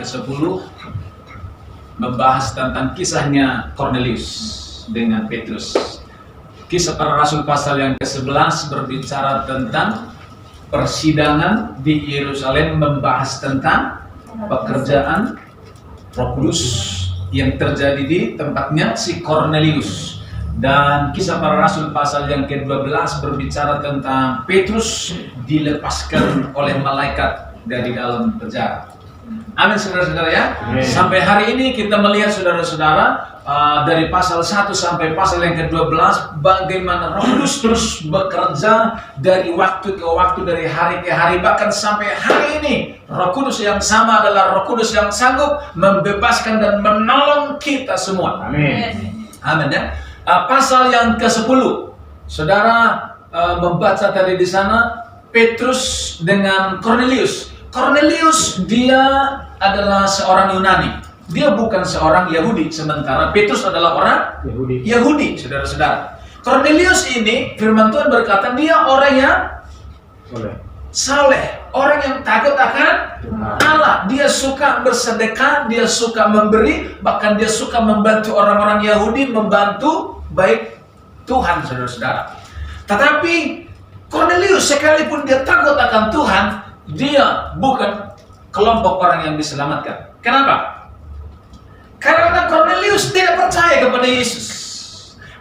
ke-10 membahas tentang kisahnya Kornelius dengan Petrus. Kisah Para Rasul pasal yang ke-11 berbicara tentang persidangan di Yerusalem, membahas tentang pekerjaan Roh Kudus yang terjadi di tempatnya si Kornelius. Dan Kisah Para Rasul pasal yang ke-12 berbicara tentang Petrus dilepaskan oleh malaikat dari dalam penjara. Amin, saudara-saudara ya. Sampai hari ini kita melihat saudara-saudara dari pasal 1 sampai pasal yang ke-12 bagaimana Roh Kudus terus bekerja dari waktu ke waktu, dari hari ke hari, bahkan sampai hari ini Roh Kudus yang sama adalah Roh Kudus yang sanggup membebaskan dan menolong kita semua. Amin. Amin ya. Pasal yang ke-10, saudara membaca tadi di sana Petrus dengan Kornelius. Kornelius dia adalah seorang Yunani. Dia bukan seorang Yahudi, sementara Petrus adalah orang Yahudi, saudara-saudara. Kornelius ini, firman Tuhan berkata, dia orang yang saleh, orang yang takut akan Allah. Dia suka bersedekah, dia suka memberi, bahkan dia suka membantu orang-orang Yahudi, membantu baik Tuhan, saudara-saudara. Tetapi Kornelius sekalipun dia takut akan Tuhan, dia bukan kelompok orang yang diselamatkan. Kenapa? Karena Kornelius tidak percaya kepada Yesus.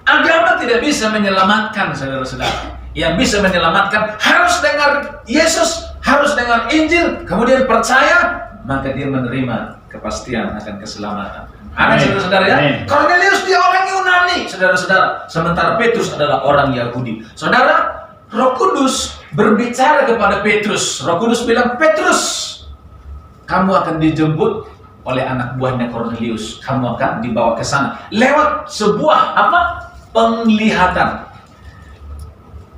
Agama tidak bisa menyelamatkan, saudara-saudara. Yang bisa menyelamatkan harus dengar Yesus, harus dengar Injil, kemudian percaya, maka dia menerima kepastian akan keselamatan. Amin, saudara-saudara ya. Kornelius dia orang Yunani, saudara-saudara. Sementara Petrus adalah orang Yahudi. Saudara, Roh Kudus berbicara kepada Petrus. Roh Kudus bilang, Petrus, kamu akan dijemput oleh anak buahnya Kornelius. Kamu akan dibawa ke sana lewat sebuah penglihatan.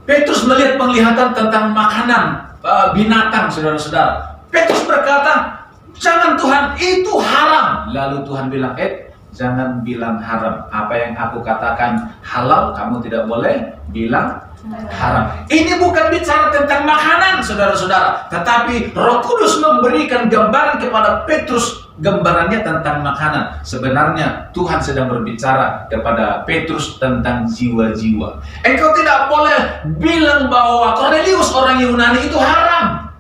Petrus melihat penglihatan tentang makanan binatang, saudara-saudara. Petrus berkata, jangan Tuhan, itu haram. Lalu Tuhan bilang, jangan bilang haram. Apa yang aku katakan halal, kamu tidak boleh bilang haram. Ini bukan bicara tentang makanan, saudara-saudara, tetapi Roh Kudus memberikan gambaran kepada Petrus, gambarannya tentang makanan. Sebenarnya Tuhan sedang berbicara kepada Petrus tentang jiwa-jiwa. Engkau tidak boleh bilang bahwa Kornelius orang Yunani itu haram,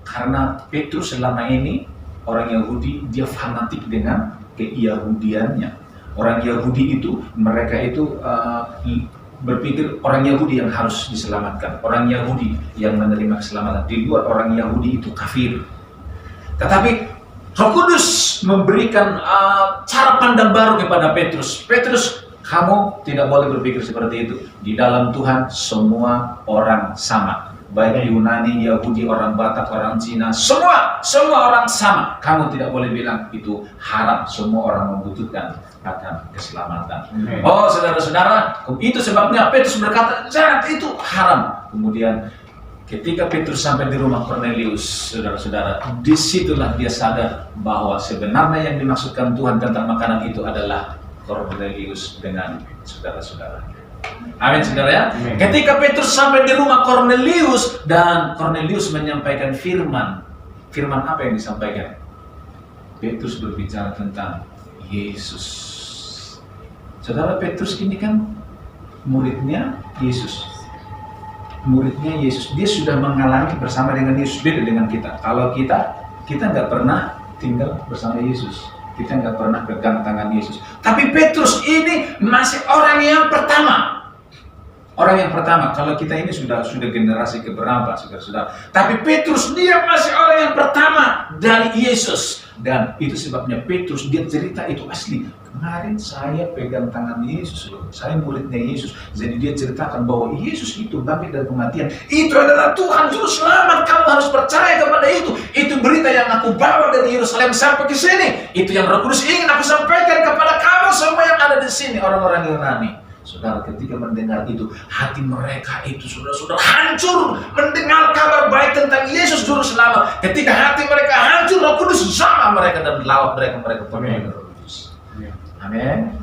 karena Petrus selama ini orang Yahudi, dia fanatik dengan keyahudiannya. Orang Yahudi itu, mereka itu berpikir orang Yahudi yang harus diselamatkan, orang Yahudi yang menerima keselamatan. Di luar orang Yahudi itu kafir. Tetapi Roh Kudus memberikan cara pandang baru kepada Petrus. Petrus, kamu tidak boleh berpikir seperti itu. Di dalam Tuhan semua orang sama, baik Yunani, Yahudi, orang Batak, orang Cina, semua orang sama. Kamu tidak boleh bilang itu haram. Semua orang membutuhkan akan keselamatan. Oh, saudara-saudara, itu sebabnya Petrus berkata, jangan, itu haram. Kemudian ketika Petrus sampai di rumah Kornelius, saudara-saudara, disitulah dia sadar bahwa sebenarnya yang dimaksudkan Tuhan tentang makanan itu adalah Kornelius dengan saudara-saudara. Amin, saudara ya. Ketika Petrus sampai di rumah Kornelius dan Kornelius menyampaikan firman. Firman apa yang disampaikan? Petrus berbicara tentang Yesus. Saudara, Petrus ini kan muridnya Yesus. Muridnya Yesus. Dia sudah mengalami bersama dengan Yesus, beda dengan kita. Kalau kita nggak pernah tinggal bersama Yesus. Kita nggak pernah pegang tangan Yesus. Tapi Petrus ini masih orang yang pertama. Orang yang pertama. Kalau kita ini sudah generasi keberapa, saudara-saudara. Tapi Petrus dia masih orang yang pertama dari Yesus. Dan itu sebabnya Petrus dia cerita itu asli. Kemarin saya pegang tangan Yesus loh. Saya muridnya Yesus. Jadi dia ceritakan bahwa Yesus itu bangkit dari kematian. Itu adalah Tuhan Juru Selamat. Kamu harus percaya kepada itu. Itu berita yang aku bawa dari Yerusalem sampai ke sini. Itu yang Roh Kudus ingin aku sampaikan kepada kamu semua yang ada di sini, orang-orang Yunani. Saudara, ketika mendengar itu, hati mereka itu saudara-saudara hancur mendengar kabar baik tentang Yesus Juru Selamat. Ketika hati mereka hancur, Roh Kudus sama mereka dan melawat mereka penuh Roh Kudus. Amin.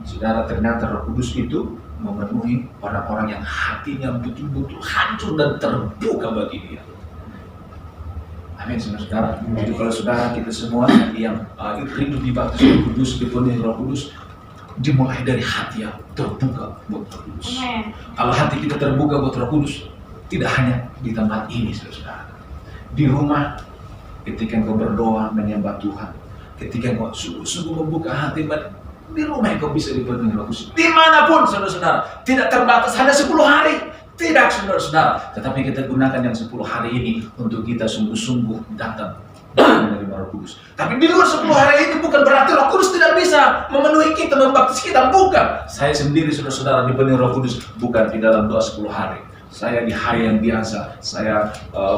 Saudara, ternyata Roh Kudus itu memenuhi orang-orang yang hatinya betul-betul hancur dan terbuka bagi dia. Amin, saudara. Jadi kalau saudara kita semua yang rindu dibaptis Roh Kudus, dipenuhi Roh Kudus, dimulai dari hati yang terbuka buat Roh Kudus. Kalau hati kita terbuka buat Roh Kudus, tidak hanya di tempat ini, saudara. Di rumah, ketika engkau berdoa menyembah Tuhan, ketika engkau sungguh-sungguh membuka hati, di rumah engkau bisa dipenuhi Roh Kudus. Dimanapun, saudara-saudara, tidak terbatas hanya 10 hari. Tidak, saudara-saudara, tetapi kita gunakan yang 10 hari ini untuk kita sungguh-sungguh datang menerima Roh Kudus. Tapi di luar 10 hari itu bukan berarti Roh Kudus tidak bisa memenuhi kita, membaptis kita, bukan. Saya sendiri, saudara-saudara, dipenuhi Roh Kudus bukan di dalam doa 10 hari. Saya di hari yang biasa, saya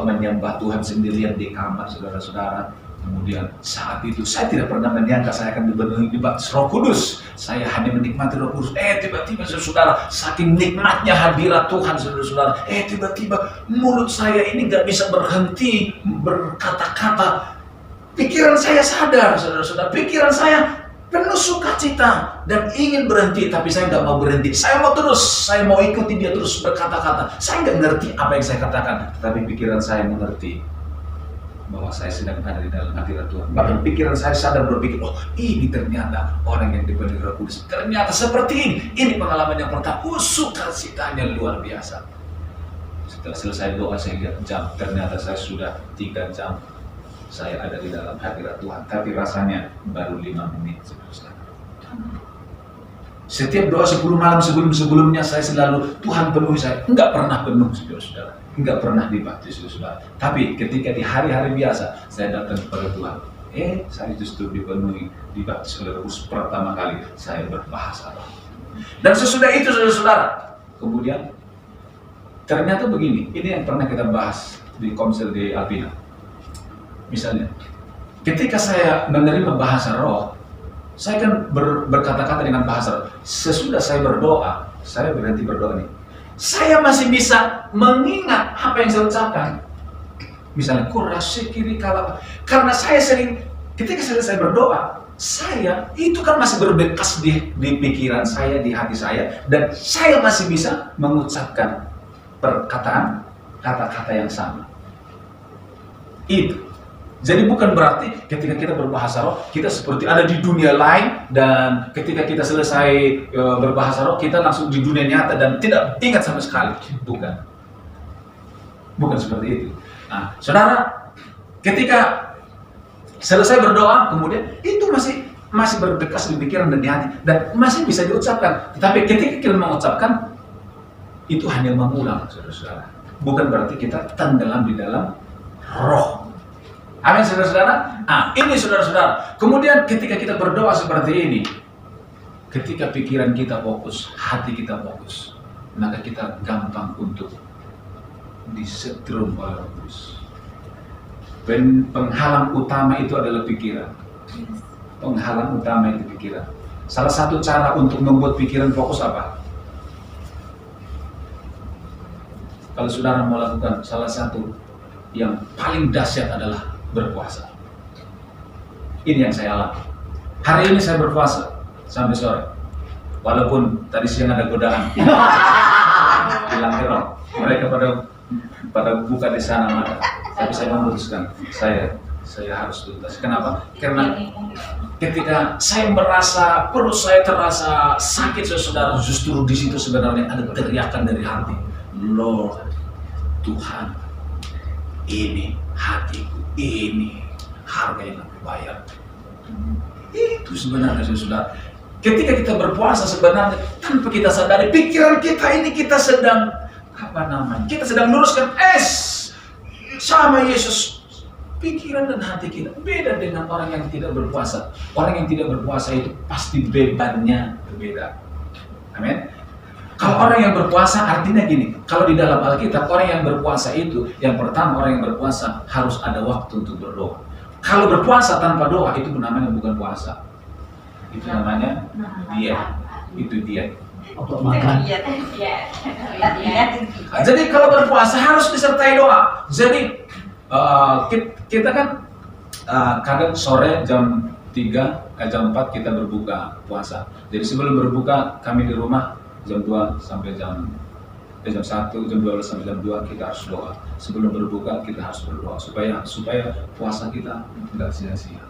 menyembah Tuhan sendirian di kamar, saudara-saudara. Kemudian saat itu saya tidak pernah menyangka saya akan dibaptis Roh Kudus. Saya hanya menikmati Roh Kudus. Tiba-tiba saudara, saking nikmatnya hadirat Tuhan, saudara-saudara. Tiba-tiba mulut saya ini gak bisa berhenti berkata-kata. Pikiran saya sadar, saudara-saudara. Pikiran saya penuh sukacita dan ingin berhenti, tapi saya nggak mau berhenti. Saya mau terus, saya mau ikuti dia terus berkata-kata. Saya nggak ngerti apa yang saya katakan, tapi pikiran saya mengerti bahwa saya sedang ada di dalam hadirat Tuhan. Bahkan pikiran saya sadar berpikir, oh ini ternyata orang yang dipenuhi Roh Kudus. Ternyata seperti ini. Ini pengalaman yang pertama. Sukacitanya luar biasa. Setelah selesai doa saya lihat jam, ternyata saya sudah 3 jam saya ada di dalam hadirat Tuhan. Tapi rasanya baru 5 menit. Setiap doa 10 malam sebelumnya saya selalu Tuhan penuhi saya. Enggak pernah penuh, saudara. Enggak pernah dibaptis, saudara. Tapi ketika di hari-hari biasa saya datang kepada Tuhan, saya justru dipenuhi, dibaptis oleh Roh Kudus pertama kali saya berbahasa roh. Dan sesudah itu, saudara, kemudian ternyata begini. Ini yang pernah kita bahas di Komsel di Alpina. Misalnya, ketika saya menerima bahasa roh, saya kan berkata-kata dengan bahasa roh. Sesudah saya berdoa, saya berhenti berdoa nih. Saya masih bisa mengingat apa yang saya ucapkan. Misalnya, kurasi kiri kalap. Karena saya sering, ketika saya berdoa, saya itu kan masih berbekas di pikiran saya, di hati saya. Dan saya masih bisa mengucapkan perkataan, kata-kata yang sama. Itu. Jadi bukan berarti ketika kita berbahasa roh, kita seperti ada di dunia lain, dan ketika kita selesai berbahasa roh, kita langsung di dunia nyata dan tidak ingat sama sekali. Bukan. Bukan seperti itu. Nah, saudara, ketika selesai berdoa, kemudian itu masih berbekas di pikiran dan di hati, dan masih bisa diucapkan. Tetapi ketika kita mengucapkan, itu hanya mengulang, saudara-saudara. Bukan berarti kita tenggelam di dalam roh. Amin, saudara-saudara. Ini saudara-saudara. Kemudian ketika kita berdoa seperti ini, ketika pikiran kita fokus, hati kita fokus, maka kita gampang untuk disetrum oleh Roh Kudus. Penghalang utama itu adalah pikiran. Penghalang utama itu pikiran. Salah satu cara untuk membuat pikiran fokus apa? Kalau saudara mau lakukan, salah satu yang paling dahsyat adalah berpuasa. Ini yang saya alami. Hari ini saya berpuasa sampai sore. Walaupun tadi siang ada godaan. Bilang terong. Mereka pada buka di sana mata. Tapi saya memutuskan saya harus tuntas. Kenapa? Karena ketika saya merasa perut saya terasa sakit, saudara, justru di situ sebenarnya ada teriakan dari hati. Lord, Tuhan, ini hatiku, ini harga yang aku bayar. Itu sebenarnya, saudara. Ketika kita berpuasa sebenarnya tanpa kita sadari, pikiran kita ini kita sedang kita sedang luruskan sama Yesus. Pikiran dan hati kita beda dengan orang yang tidak berpuasa. Orang yang tidak berpuasa itu pasti bebannya berbeda. Amin. Kalau orang yang berpuasa artinya gini, kalau di dalam Alkitab orang yang berpuasa itu, yang pertama orang yang berpuasa harus ada waktu untuk berdoa. Kalau berpuasa tanpa doa itu namanya bukan puasa. Itu namanya diet. Itu diet. Jadi kalau berpuasa harus disertai doa. Jadi kita kan kadang sore jam 3, jam 4 kita berbuka puasa. Jadi sebelum berbuka kami di rumah jam 2 sampai jam jam 1, jam 12 sampai jam 2 kita harus doa. Sebelum berbuka kita harus berdoa supaya puasa kita tidak sia-sia.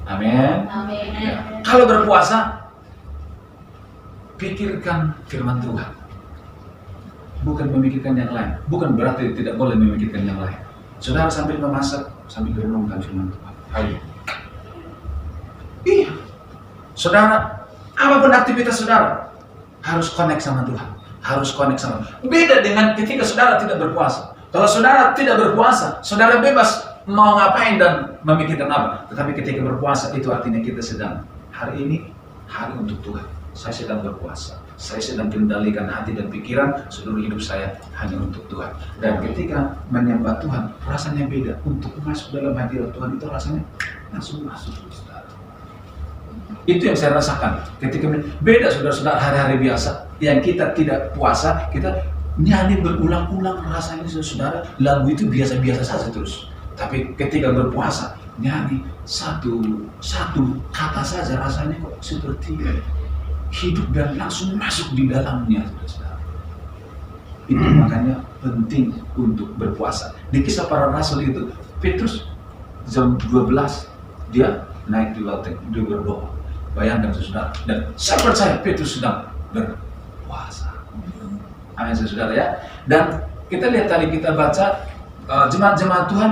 Amin. Ya. Kalau berpuasa, pikirkan firman Tuhan. Bukan memikirkan yang lain. Bukan berarti tidak boleh memikirkan yang lain. Saudara sambil memasak, sambil merenungkan firman Tuhan. Ayo. Iya. Saudara, apapun aktivitas saudara, harus connect sama Tuhan. Harus connect sama Tuhan. Beda dengan ketika saudara tidak berpuasa. Kalau saudara tidak berpuasa, saudara bebas mau ngapain dan memikirkan apa. Tetapi ketika berpuasa, itu artinya kita sedang, hari ini, hari untuk Tuhan. Saya sedang berpuasa. Saya sedang kendalikan hati dan pikiran, seluruh hidup saya hanya untuk Tuhan. Dan ketika menyembah Tuhan, rasanya beda. Untuk masuk dalam hadirat Tuhan itu rasanya langsung masuk, saudara. Itu yang saya rasakan. Ketika beda, saudara-saudara, hari-hari biasa yang kita tidak puasa, kita nyanyi berulang-ulang rasanya, saudara. Lagu itu biasa-biasa saja terus. Tapi ketika berpuasa, nyanyi satu kata saja rasanya kok seperti hidup dan langsung masuk di dalamnya, saudara. Itu makanya penting untuk berpuasa. Di Kisah Para Rasul itu, Petrus jam 12 dia naik di laut, dia berdoa. Bayangkan, saudara. Dan saya percaya Petrus sedang berpuasa. Amin, saudara ya. Dan kita lihat tadi kita baca jemaat-jemaat Tuhan,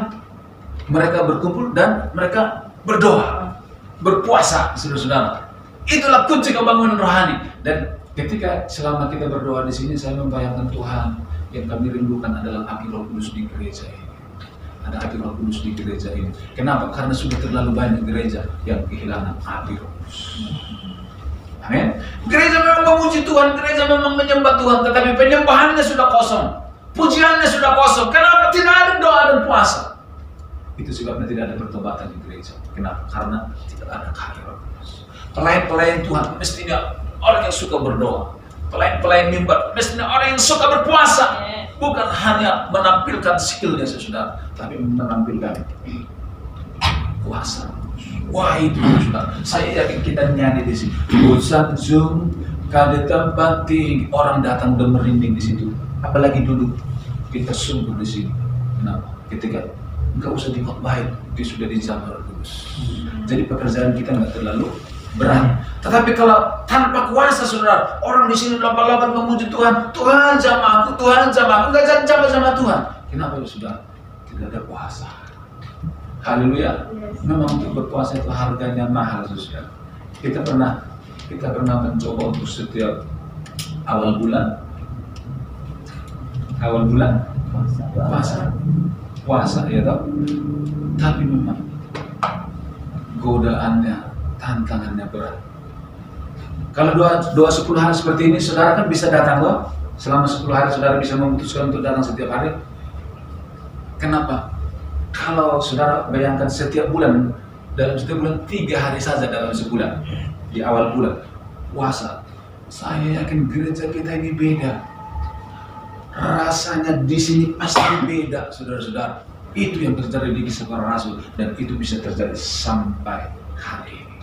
mereka berkumpul dan mereka berdoa, berpuasa, saudara-saudara. Itulah kunci kebangunan rohani. Dan ketika selama kita berdoa di sini, saya membayangkan Tuhan yang kami rindukan adalah api Roh Kudus di gereja ini. Ada api Roh Kudus di gereja ini. Kenapa? Karena sudah terlalu banyak gereja yang kehilangan api Roh Kudus. Amin. Gereja memang memuji Tuhan, gereja memang menyembah Tuhan, tetapi penyembahannya sudah kosong, pujiannya sudah kosong. Kenapa? Tidak ada doa dan puasa. Itu sebabnya tidak ada pertobatan di gereja. Kenapa? Karena tidak ada karya Roh Kudus. Pelayan-pelayan Tuhan mestinya orang yang suka berdoa. Pelayan-pelayan mimbar mestinya orang yang suka berpuasa. Bukan hanya menampilkan skillnya, saudara, tapi menampilkan puasa. Wah, itu, saudara. Saya yakin kita nyanyi di sini. Bosan zoom, kada tempat tinggi. Orang datang dan merinding di situ. Apalagi duduk, kita sungguh di sini. Kenapa? Ketika nggak usah dikhotbahin, dia sudah dijamah Roh Kudus. Jadi pekerjaan kita nggak terlalu berat. Tetapi kalau tanpa kuasa, saudara, orang di sini lompat-lompat memuji Tuhan, Tuhan jamaahku, Tuhan jamaahku, nggak jamaah sama Tuhan. Kenapa ya, saudara? Tidak ada puasa. Haleluya. Memang untuk berpuasa itu harganya mahal, saudara. Kita pernah mencoba untuk setiap awal bulan puasa, ya toh. Tapi memang godaannya, tantangannya berat. Kalau doa 10 hari seperti ini, saudara kan bisa datang loh. Selama 10 hari saudara bisa memutuskan untuk datang setiap hari. Kenapa? Kalau saudara bayangkan setiap bulan, dalam setiap bulan 3 hari saja dalam sebulan, di awal bulan puasa, saya yakin gereja kita ini beda. Rasanya di sini pasti beda, saudara-saudara. Itu yang terjadi di Kisah Para Rasul, dan itu bisa terjadi sampai hari ini.